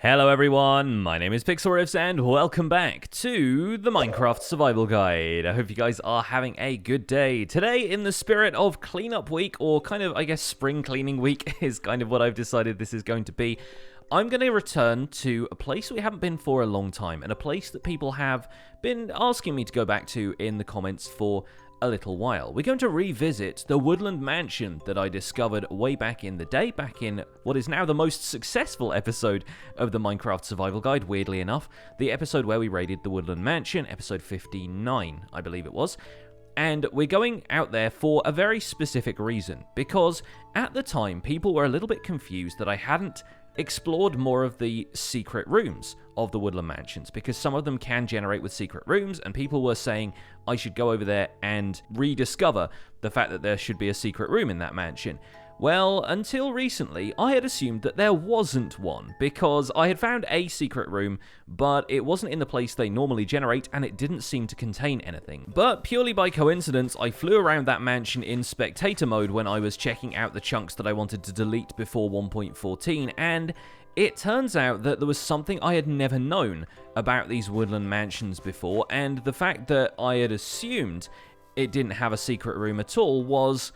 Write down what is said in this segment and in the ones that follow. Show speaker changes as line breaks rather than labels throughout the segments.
Hello everyone, my name is Pixlriffs and welcome back to the Minecraft Survival Guide. I hope you guys are having a good day. Today, in the spirit of cleanup week, or kind of, I guess, spring cleaning week is kind of what I've decided this is going to be, I'm going to return to a place we haven't been for a long time, and a place that people have been asking me to go back to in the comments for a little while. We're going to revisit the Woodland Mansion that I discovered way back in the day, back in what is now the most successful episode of the Minecraft Survival Guide, weirdly enough. The episode where we raided the Woodland Mansion, episode 59, I believe it was. And we're going out there for a very specific reason, because at the time people were a little bit confused that I hadn't explored more of the secret rooms of the Woodland Mansions, because some of them can generate with secret rooms, and people were saying I should go over there and rediscover the fact that there should be a secret room in that mansion. Well, until recently, I had assumed that there wasn't one, because I had found a secret room, but it wasn't in the place they normally generate, and it didn't seem to contain anything. But purely by coincidence, I flew around that mansion in spectator mode when I was checking out the chunks that I wanted to delete before 1.14, and it turns out that there was something I had never known about these Woodland Mansions before, and the fact that I had assumed it didn't have a secret room at all was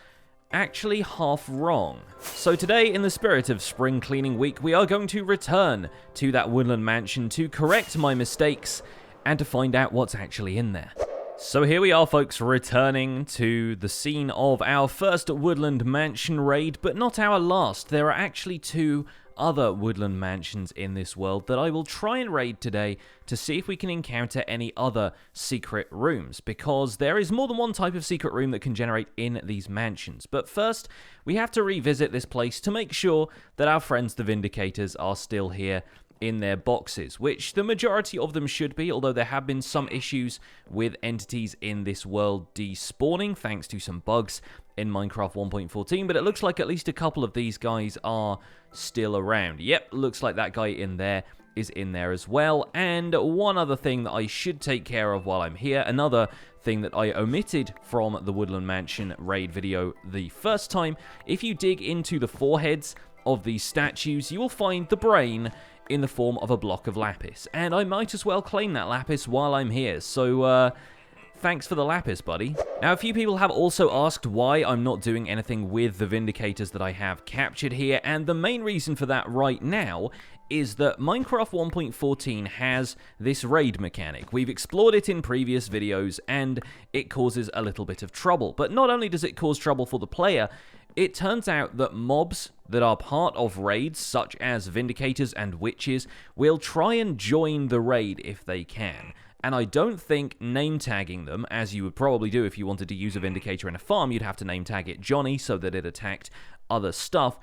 actually half wrong. So today, in the spirit of spring cleaning week, we are going to return to that Woodland Mansion to correct my mistakes and to find out what's actually in there. So here we are, folks, returning to the scene of our first Woodland Mansion raid, but not our last. There are actually two other Woodland Mansions in this world that I will try and raid today to see if we can encounter any other secret rooms, because there is more than one type of secret room that can generate in these mansions. But first, we have to revisit this place to make sure that our friends the Vindicators are still here in their boxes, which the majority of them should be, although there have been some issues with entities in this world despawning thanks to some bugs in Minecraft 1.14, but it looks like at least a couple of these guys are still around. Yep, looks like that guy in there is in there as well. And one other thing that I should take care of while I'm here, another thing that I omitted from the Woodland Mansion raid video the first time, if you dig into the foreheads of these statues, you will find the brain in the form of a block of lapis, and I might as well claim that lapis while I'm here, so thanks for the lapis, buddy. Now, a few people have also asked why I'm not doing anything with the Vindicators that I have captured here, and the main reason for that right now is that Minecraft 1.14 has this raid mechanic. We've explored it in previous videos, and it causes a little bit of trouble. But not only does it cause trouble for the player, it turns out that mobs that are part of raids, such as Vindicators and Witches, will try and join the raid if they can. And I don't think name tagging them, as you would probably do if you wanted to use a Vindicator in a farm, you'd have to name tag it Johnny so that it attacked other stuff.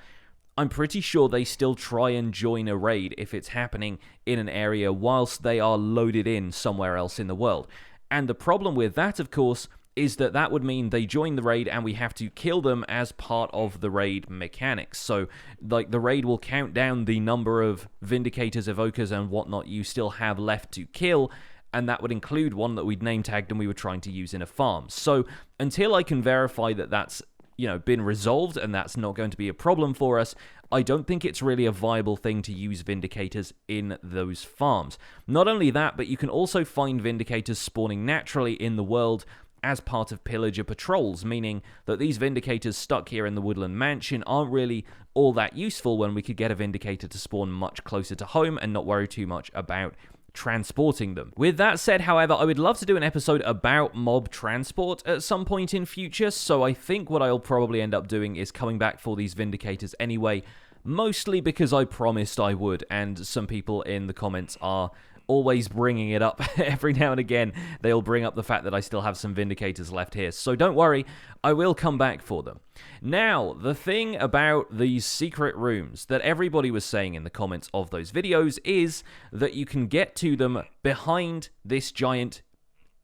I'm pretty sure they still try and join a raid if it's happening in an area whilst they are loaded in somewhere else in the world. And the problem with that, of course, is that that would mean they join the raid and we have to kill them as part of the raid mechanics. So, like, the raid will count down the number of Vindicators, Evokers, and whatnot you still have left to kill, and that would include one that we'd name tagged and we were trying to use in a farm. So, until I can verify that that's, been resolved and that's not going to be a problem for us, I don't think it's really a viable thing to use Vindicators in those farms. Not only that, but you can also find Vindicators spawning naturally in the world as part of pillager patrols, meaning that these Vindicators stuck here in the Woodland Mansion aren't really all that useful when we could get a Vindicator to spawn much closer to home and not worry too much about transporting them. With that said, however, I would love to do an episode about mob transport at some point in future, so I think what I'll probably end up doing is coming back for these Vindicators anyway, mostly because I promised I would, and some people in the comments are always bringing it up. Every now and again, they'll bring up the fact that I still have some Vindicators left here. So don't worry, I will come back for them. Now, the thing about these secret rooms that everybody was saying in the comments of those videos is that you can get to them behind this giant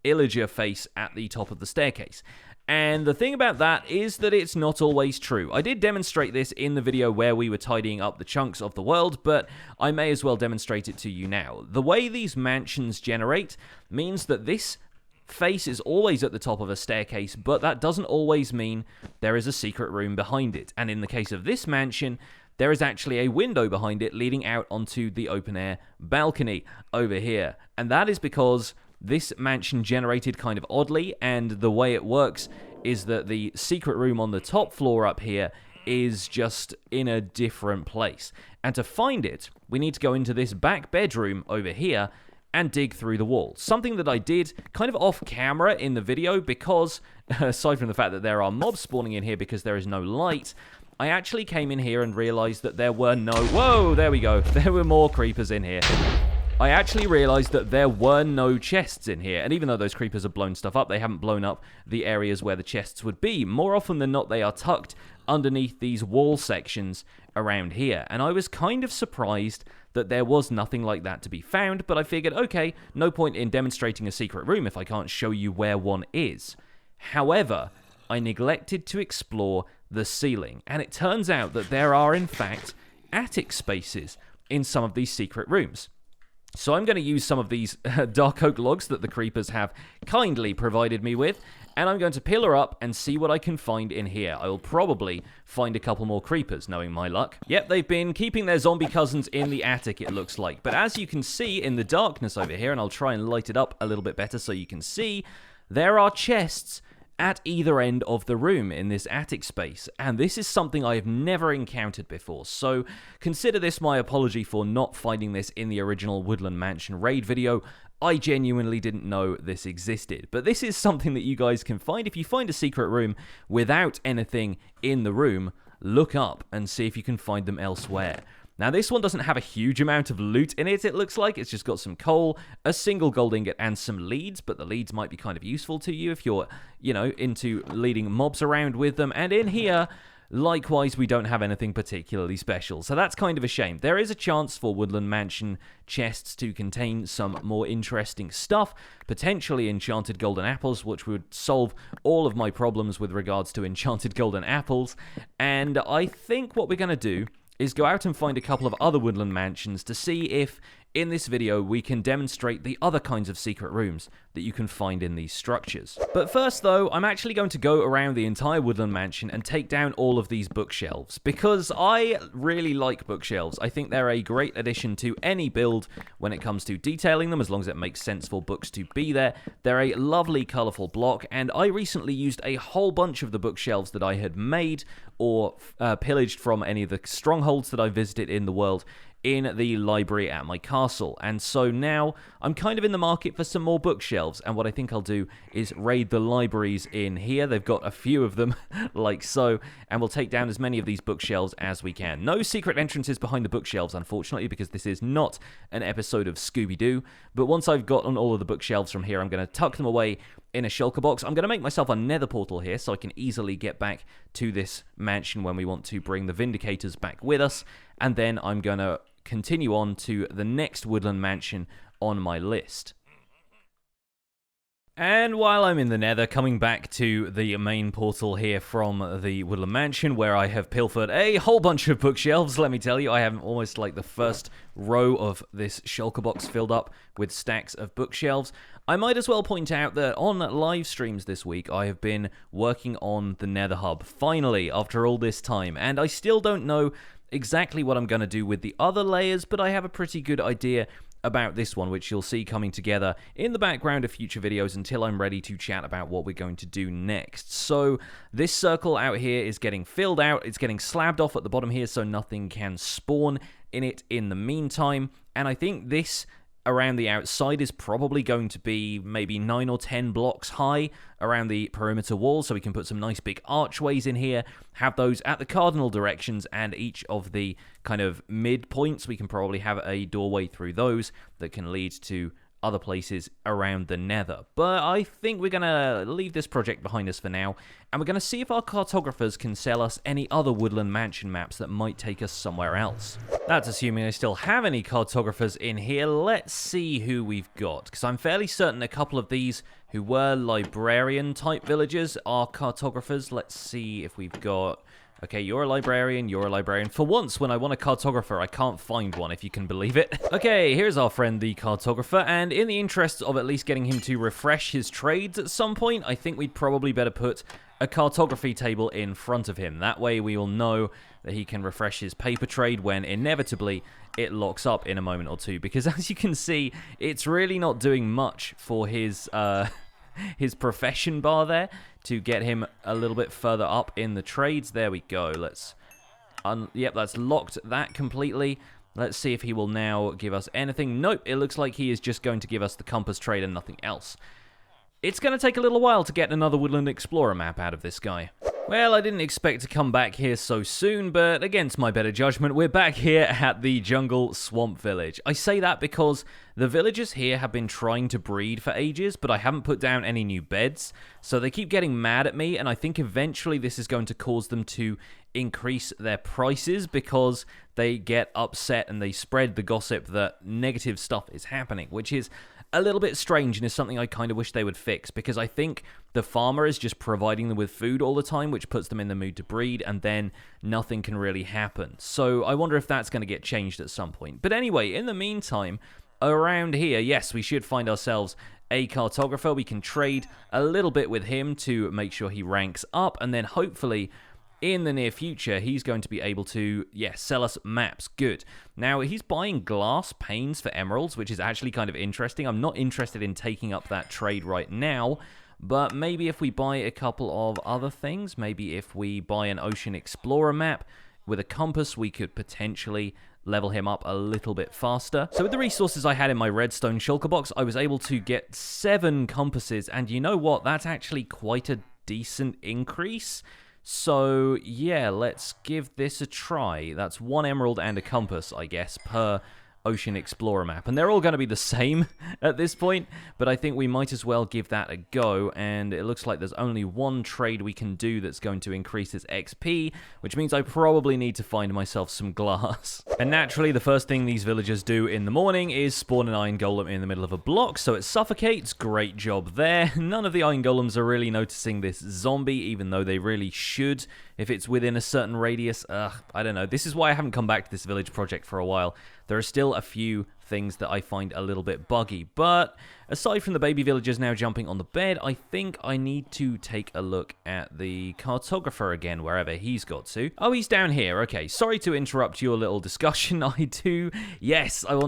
illager face at the top of the staircase. And the thing about that is that it's not always true. I did demonstrate this in the video where we were tidying up the chunks of the world, but I may as well demonstrate it to you now. The way these mansions generate means that this face is always at the top of a staircase, but that doesn't always mean there is a secret room behind it. And in the case of this mansion, there is actually a window behind it leading out onto the open-air balcony over here. And that is because this mansion generated kind of oddly, and the way it works is that the secret room on the top floor up here is just in a different place. And to find it, we need to go into this back bedroom over here and dig through the wall. Something that I did kind of off camera in the video because, aside from the fact that there are mobs spawning in here because there is no light, I actually came in here and realized that there were no... Whoa, there we go. There were more creepers in here. I actually realized that there were no chests in here, and even though those creepers have blown stuff up, they haven't blown up the areas where the chests would be. More often than not, they are tucked underneath these wall sections around here, and I was kind of surprised that there was nothing like that to be found, but I figured, okay, no point in demonstrating a secret room if I can't show you where one is. However, I neglected to explore the ceiling, and it turns out that there are, in fact, attic spaces in some of these secret rooms. So I'm going to use some of these dark oak logs that the creepers have kindly provided me with, and I'm going to pillar up and see what I can find in here. I will probably find a couple more creepers, knowing my luck. Yep, they've been keeping their zombie cousins in the attic, it looks like. But as you can see in the darkness over here, and I'll try and light it up a little bit better so you can see, there are chests at either end of the room in this attic space, and this is something I have never encountered before, so consider this my apology for not finding this in the original Woodland Mansion raid video. I genuinely didn't know this existed, but this is something that you guys can find. If you find a secret room without anything in the room, look up and see if you can find them elsewhere. Now, this one doesn't have a huge amount of loot in it, it looks like. It's just got some coal, a single gold ingot, and some leads, but the leads might be kind of useful to you if you're, into leading mobs around with them. And in here, likewise, we don't have anything particularly special, so that's kind of a shame. There is a chance for Woodland Mansion chests to contain some more interesting stuff, potentially enchanted golden apples, which would solve all of my problems with regards to enchanted golden apples. And I think what we're going to do is go out and find a couple of other Woodland Mansions to see if, in this video, we can demonstrate the other kinds of secret rooms that you can find in these structures. But first, though, I'm actually going to go around the entire Woodland Mansion and take down all of these bookshelves, because I really like bookshelves. I think they're a great addition to any build when it comes to detailing them, as long as it makes sense for books to be there. They're a lovely, colourful block, and I recently used a whole bunch of the bookshelves that I had made or pillaged from any of the strongholds that I visited in the world in the library at my castle, and so now I'm kind of in the market for some more bookshelves, and what I think I'll do is raid the libraries in here. They've got a few of them, like so, and we'll take down as many of these bookshelves as we can. No secret entrances behind the bookshelves, unfortunately, because this is not an episode of Scooby-Doo, but once I've gotten all of the bookshelves from here, I'm going to tuck them away in a shulker box. I'm going to make myself a nether portal here so I can easily get back to this mansion when we want to bring the Vindicators back with us, and then I'm going to continue on to the next Woodland Mansion on my list. And while I'm in the Nether, coming back to the main portal here from the Woodland Mansion, where I have pilfered a whole bunch of bookshelves, let me tell you, I have almost like the first row of this shulker box filled up with stacks of bookshelves. I might as well point out that on live streams this week, I have been working on the Nether Hub, finally, after all this time, and I still don't know exactly what I'm going to do with the other layers, but I have a pretty good idea about this one, which you'll see coming together in the background of future videos until I'm ready to chat about what we're going to do next. So this circle out here is getting filled out, it's getting slabbed off at the bottom here so nothing can spawn in it in the meantime, and I think this around the outside is probably going to be maybe 9 or 10 blocks high around the perimeter wall, so we can put some nice big archways in here, have those at the cardinal directions, and each of the kind of midpoints, we can probably have a doorway through those that can lead to other places around the Nether. But I think we're going to leave this project behind us for now, and we're going to see if our cartographers can sell us any other Woodland Mansion maps that might take us somewhere else. That's assuming I still have any cartographers in here. Let's see who we've got, because I'm fairly certain a couple of these who were librarian-type villagers are cartographers. Let's see if we've got Okay, you're a librarian, you're a librarian. For once, when I want a cartographer, I can't find one, if you can believe it. Okay, here's our friend, the cartographer, and in the interest of at least getting him to refresh his trades at some point, I think we'd probably better put a cartography table in front of him. That way we will know that he can refresh his paper trade when inevitably it locks up in a moment or two, because as you can see, it's really not doing much for his his profession bar there to get him a little bit further up in the trades. There we go. Let's yep, that's locked that completely. Let's see if he will now give us anything. Nope, it looks like he is just going to give us the compass trade and nothing else. It's going to take a little while to get another Woodland Explorer map out of this guy. Well, I didn't expect to come back here so soon, but against my better judgment, we're back here at the Jungle Swamp Village. I say that because the villagers here have been trying to breed for ages, but I haven't put down any new beds, so they keep getting mad at me, and I think eventually this is going to cause them to increase their prices because they get upset and they spread the gossip that negative stuff is happening, which is a little bit strange and is something I kind of wish they would fix, because I think the farmer is just providing them with food all the time, which puts them in the mood to breed, and then nothing can really happen. So I wonder if that's going to get changed at some point. But anyway, in the meantime, around here, yes, we should find ourselves a cartographer. We can trade a little bit with him to make sure he ranks up, and then hopefully in the near future, he's going to be able to, sell us maps. Good. Now, he's buying glass panes for emeralds, which is actually kind of interesting. I'm not interested in taking up that trade right now, but maybe if we buy a couple of other things, maybe if we buy an Ocean Explorer map with a compass, we could potentially level him up a little bit faster. So with the resources I had in my redstone shulker box, I was able to get 7 compasses, and you know what? That's actually quite a decent increase. So, yeah, let's give this a try. That's 1 emerald and a compass, I guess, per Ocean Explorer map. And they're all going to be the same at this point, but I think we might as well give that a go. And it looks like there's only 1 trade we can do that's going to increase his XP, which means I probably need to find myself some glass. And naturally, the first thing these villagers do in the morning is spawn an iron golem in the middle of a block, so it suffocates. Great job there. None of the iron golems are really noticing this zombie, even though they really should if it's within a certain radius. I don't know. This is why I haven't come back to this village project for a while. There are still a few things that I find a little bit buggy, but aside from the baby villagers now jumping on the bed, I think I need to take a look at the cartographer again, wherever he's got to. Oh, he's down here. Okay, sorry to interrupt your little discussion. I want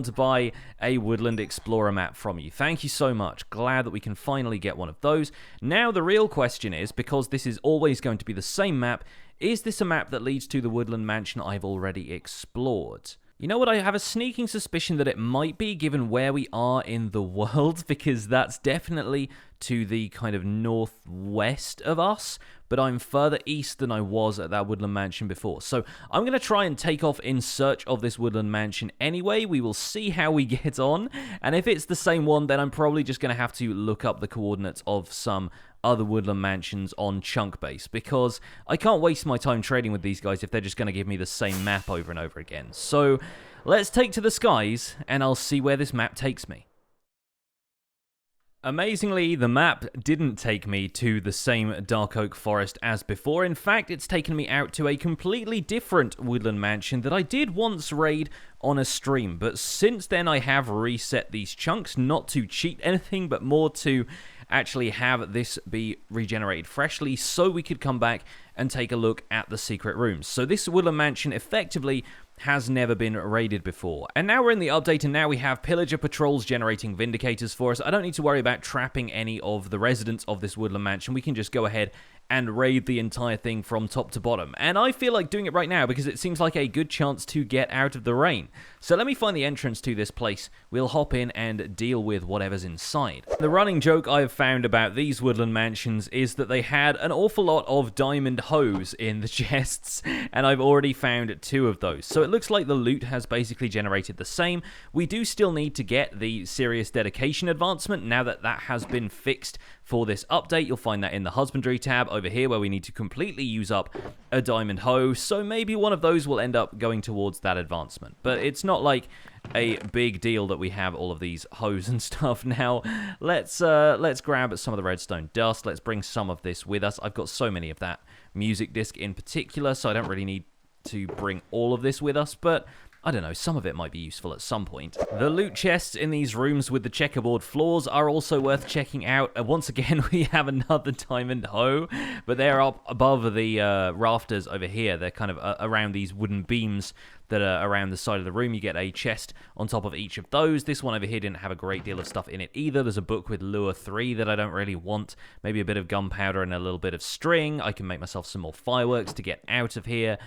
to buy a Woodland Explorer map from you. Thank you so much. Glad that we can finally get one of those. Now the real question is, because this is always going to be the same map, is this a map that leads to the Woodland Mansion I've already explored? You know what, I have a sneaking suspicion that it might be, given where we are in the world, because that's definitely to the kind of northwest of us, but I'm further east than I was at that Woodland Mansion before. So I'm going to try and take off in search of this Woodland Mansion anyway. We will see how we get on, and if it's the same one, then I'm probably just going to have to look up the coordinates of some other Woodland Mansions on Chunk Base, because I can't waste my time trading with these guys if they're just going to give me the same map over and over again. So let's take to the skies, and I'll see where this map takes me. Amazingly, the map didn't take me to the same Dark Oak Forest as before. In fact, it's taken me out to a completely different Woodland Mansion that I did once raid on a stream, but since then I have reset these chunks, not to cheat anything, but more to actually have this be regenerated freshly so we could come back and take a look at the secret rooms. So this Woodland Mansion effectively has never been raided before. And now we're in the update, and now we have pillager patrols generating vindicators for us. I don't need to worry about trapping any of the residents of this Woodland Mansion. We can just go ahead and raid the entire thing from top to bottom. And I feel like doing it right now because it seems like a good chance to get out of the rain. So let me find the entrance to this place. We'll hop in and deal with whatever's inside. The running joke I've found about these Woodland Mansions is that they had an awful lot of diamond hoes in the chests, and I've already found 2 of those. So it looks like the loot has basically generated the same. We do still need to get the serious dedication advancement now that that has been fixed for this update. You'll find that in the husbandry tab over here where we need to completely use up a diamond hoe, so maybe one of those will end up going towards that advancement. But it's not like a big deal that we have all of these hoes and stuff. Now, let's grab some of the redstone dust. Let's bring some of this with us. I've got so many of that music disc in particular, so I don't really need to bring all of this with us, but I don't know, some of it might be useful at some point. The loot chests in these rooms with the checkerboard floors are also worth checking out. Once again, we have another diamond hoe, but they're up above the rafters over here. They're kind of around these wooden beams that are around the side of the room. You get a chest on top of each of those. This one over here didn't have a great deal of stuff in it either. There's a book with lure 3 that I don't really want. Maybe a bit of gunpowder and a little bit of string. I can make myself some more fireworks to get out of here.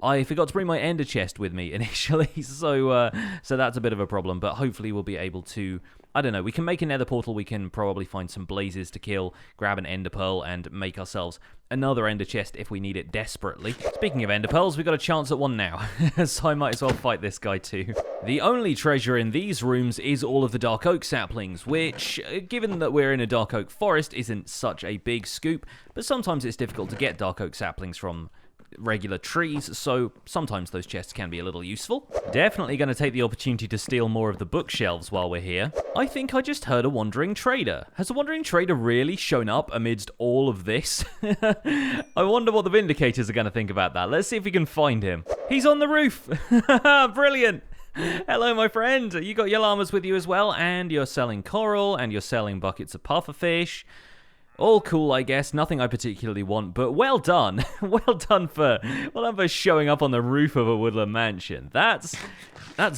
I forgot to bring my ender chest with me initially, so that's a bit of a problem, but hopefully we'll be able to, I don't know, we can make a nether portal, we can probably find some blazes to kill, grab an ender pearl, and make ourselves another ender chest if we need it desperately. Speaking of ender pearls, we've got a chance at one now, so I might as well fight this guy too. The only treasure in these rooms is all of the dark oak saplings, which, given that we're in a dark oak forest, isn't such a big scoop, but sometimes it's difficult to get dark oak saplings from regular trees, so sometimes those chests can be a little useful. Definitely going to take the opportunity to steal more of the bookshelves while we're here. I think I just heard a wandering trader. Has a wandering trader really shown up amidst all of this? I wonder what the Vindicators are going to think about that. Let's see if we can find him. He's on the roof! Brilliant! Hello, my friend. You got your llamas with you as well, and you're selling coral, and you're selling buckets of pufferfish. All cool, I guess. Nothing I particularly want, but well done. well done for showing up on the roof of a woodland mansion. That's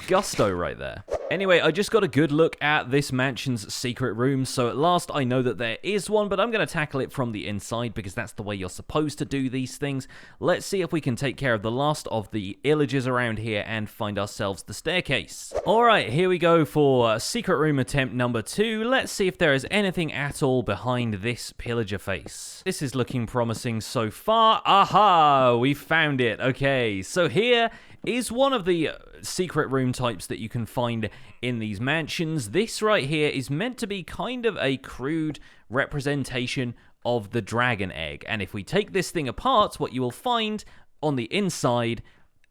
gusto right there. Anyway, I just got a good look at this mansion's secret room, so at last I know that there is one, but I'm going to tackle it from the inside because that's the way you're supposed to do these things. Let's see if we can take care of the last of the illages around here and find ourselves the staircase. Alright, here we go for secret room attempt number 2. Let's see if there is anything at all behind this pillager face. This is looking promising so far. Aha! We found it. Okay, so here is one of the secret room types that you can find in these mansions. This right here is meant to be kind of a crude representation of the dragon egg. And if we take this thing apart, what you will find on the inside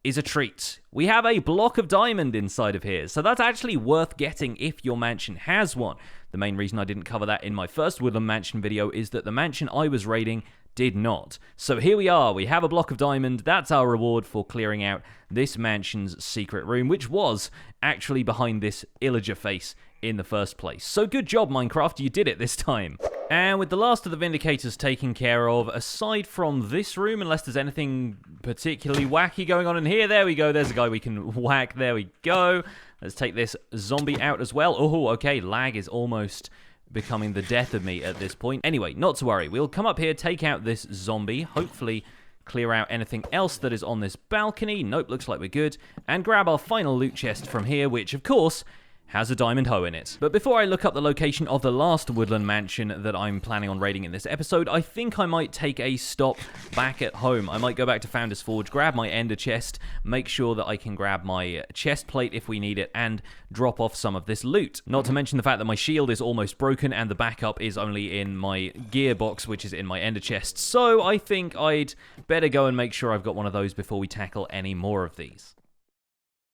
is a treat. We have a block of diamond inside of here, so that's actually worth getting if your mansion has one. The main reason I didn't cover that in my first Woodland Mansion video is that the mansion I was raiding did not. So here we are, we have a block of diamond. That's our reward for clearing out this mansion's secret room, which was actually behind this illager face in the first place. So good job, Minecraft, you did it this time. And with the last of the Vindicators taken care of, aside from this room, unless there's anything particularly wacky going on in here, there we go, there's a guy we can whack, there we go. Let's take this zombie out as well. Oh, okay, lag is almost becoming the death of me at this point. Anyway, not to worry, we'll come up here, take out this zombie, hopefully clear out anything else that is on this balcony. Nope, looks like we're good. And grab our final loot chest from here, which, of course, has a diamond hoe in it. But before I look up the location of the last woodland mansion that I'm planning on raiding in this episode, I think I might take a stop back at home. I might go back to Founder's Forge, grab my ender chest, make sure that I can grab my chest plate if we need it, and drop off some of this loot. Not to mention the fact that my shield is almost broken and the backup is only in my gearbox, which is in my ender chest. So I think I'd better go and make sure I've got one of those before we tackle any more of these.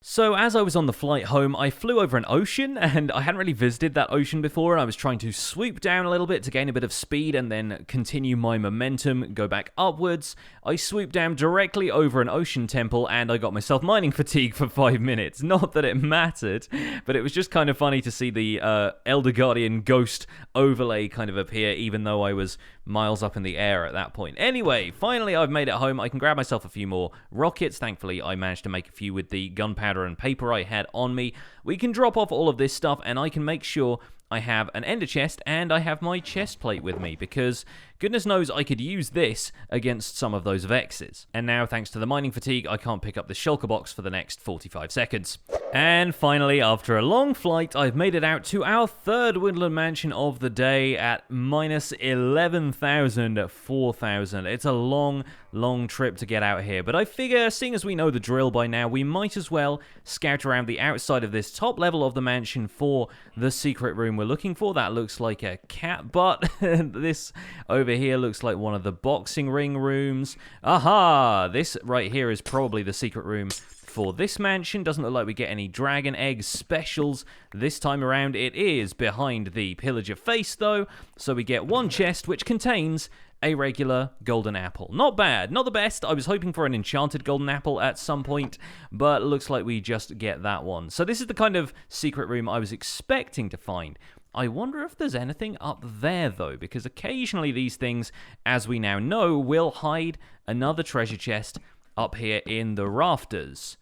So as I was on the flight home, I flew over an ocean, and I hadn't really visited that ocean before, and I was trying to swoop down a little bit to gain a bit of speed and then continue my momentum, go back upwards. I swooped down directly over an ocean temple, and I got myself mining fatigue for 5 minutes. Not that it mattered, but it was just kind of funny to see the Elder Guardian ghost overlay kind of appear, even though I was miles up in the air at that point. Anyway, finally I've made it home. I can grab myself a few more rockets. Thankfully, I managed to make a few with the gunpowder and paper I had on me. We can drop off all of this stuff, and I can make sure I have an ender chest and I have my chest plate with me, because goodness knows I could use this against some of those vexes. And now, thanks to the mining fatigue, I can't pick up the shulker box for the next 45 seconds. And finally, after a long flight, I've made it out to our third woodland mansion of the day at minus 11,000, 4,000. It's a long long trip to get out here. But I figure, seeing as we know the drill by now, we might as well scout around the outside of this top level of the mansion for the secret room we're looking for. That looks like a cat butt. This over here looks like one of the boxing ring rooms. Aha! This right here is probably the secret room for this mansion. Doesn't look like we get any dragon egg specials this time around. It is behind the pillager face, though. So we get one chest, which contains a regular golden apple. Not bad, not the best. I was hoping for an enchanted golden apple at some point, but looks like we just get that one. So this is the kind of secret room I was expecting to find. I wonder if there's anything up there, though, because occasionally these things, as we now know, will hide another treasure chest up here in the rafters.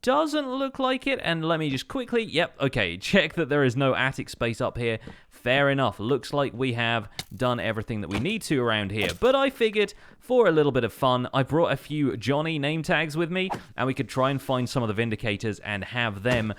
Doesn't look like it, and let me just quickly, yep, okay, check that there is no attic space up here. Fair enough, looks like we have done everything that we need to around here, but I figured for a little bit of fun, I brought a few Johnny name tags with me, and we could try and find some of the Vindicators and have them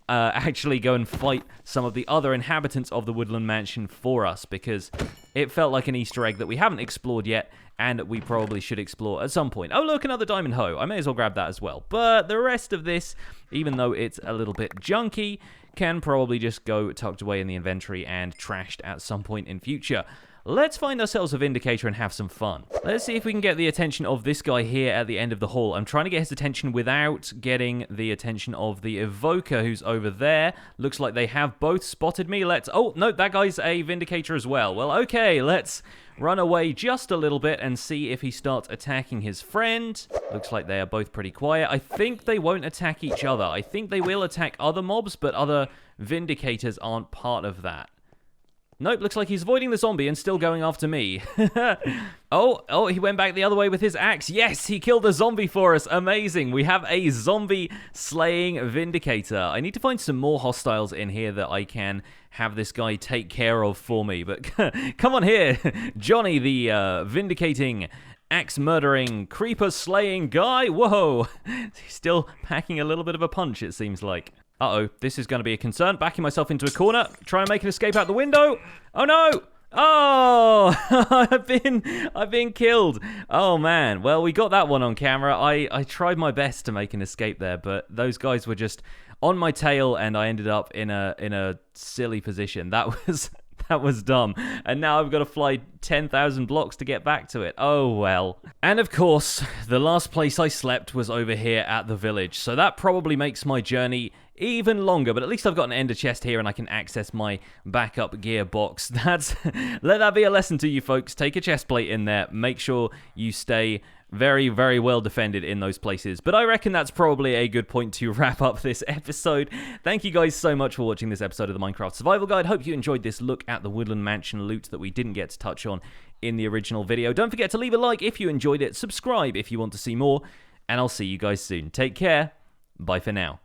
actually go and fight some of the other inhabitants of the Woodland Mansion for us, because it felt like an Easter egg that we haven't explored yet, and we probably should explore at some point. Oh, look, another diamond hoe. I may as well grab that as well. But the rest of this, even though it's a little bit junky, can probably just go tucked away in the inventory and trashed at some point in future. Let's find ourselves a Vindicator and have some fun. Let's see if we can get the attention of this guy here at the end of the hall. I'm trying to get his attention without getting the attention of the Evoker who's over there. Looks like they have both spotted me. Oh, no, that guy's a Vindicator as well. Well, okay, let's run away just a little bit and see if he starts attacking his friend. Looks like they are both pretty quiet. I think they won't attack each other. I think they will attack other mobs, but other Vindicators aren't part of that. Nope, looks like he's avoiding the zombie and still going after me. Oh, he went back the other way with his axe. Yes, he killed a zombie for us. Amazing. We have a zombie-slaying Vindicator. I need to find some more hostiles in here that I can have this guy take care of for me. But come on here, Johnny, the vindicating, axe-murdering, creeper-slaying guy. Whoa. He's still packing a little bit of a punch, it seems like. Uh-oh, this is going to be a concern. Backing myself into a corner, trying to make an escape out the window. Oh, no! Oh, I've been killed. Oh, man. Well, we got that one on camera. I tried my best to make an escape there, but those guys were just on my tail, and I ended up in a silly position. That was dumb. And now I've got to fly 10,000 blocks to get back to it. Oh, well. And of course, the last place I slept was over here at the village. So that probably makes my journey even longer, but at least I've got an ender chest here and I can access my backup gear box. Let that be a lesson to you folks. Take a chest plate in there. Make sure you stay very, very well defended in those places. But I reckon that's probably a good point to wrap up this episode. Thank you guys so much for watching this episode of the Minecraft Survival Guide. Hope you enjoyed this look at the Woodland Mansion loot that we didn't get to touch on in the original video. Don't forget to leave a like if you enjoyed it, subscribe if you want to see more, and I'll see you guys soon. Take care. Bye for now.